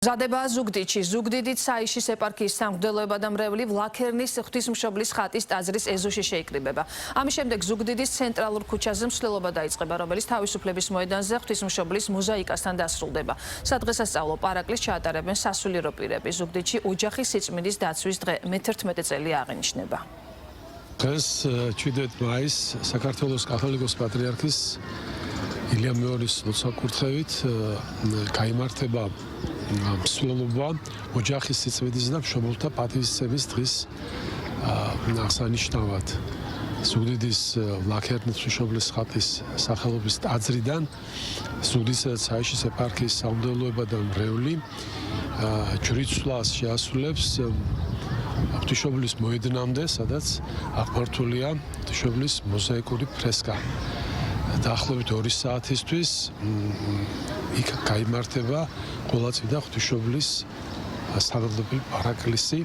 მზადება ზუგდიდში, ზუგდიდით საიშის ეპარქიის სამღვდელოება და მრევლი ვლაქერნის ღვთისმშობლის ხატის ტაძრის ეზოში შეიკრიბება. ამის შემდეგ ზუგდიდის ცენტრალურ ქუჩაზე მსვლელობა დაიწყება, რომელიც თავისუფლების მოედანზე ღვთისმშობლის მოზაიკასთან დასრულდება. სადღესასწაულო პარაკლის ჩაატარებენ სასულიერო პირები. ზუგდიდში ოჯახის სიწმინდის დაცვის დღე მე-11 წელი აღინიშნება. დღეს 7 მაისს საქართველოს კათოლიკოს პატრიარქის ილია მეორის ლოცვა-კურთხევით გაიმართება მსვლელობა ოჯახის სიწმინდის და მშობელთა პატივისცემის დღის აღსანიშნავად. ზუგდიდის ვლაქერნის ღვთისმშობლის ხატის სახელობის ტაძრიდან ზუგდიდის საიშის ეპარქიის სამღვდელოება და მრევლი ჯვრიცვლას შეასრულებს ღვთისმშობლის მოედნამდე, სადაც აღმართულია ღვთისმშობლის მოზაიკური ფრესკა. დაახლოებით 2 საათისთვის იქ გაიმართება ყოვლადწმიდა ღვთისმშობლის საგრძნობი პარაკლისი.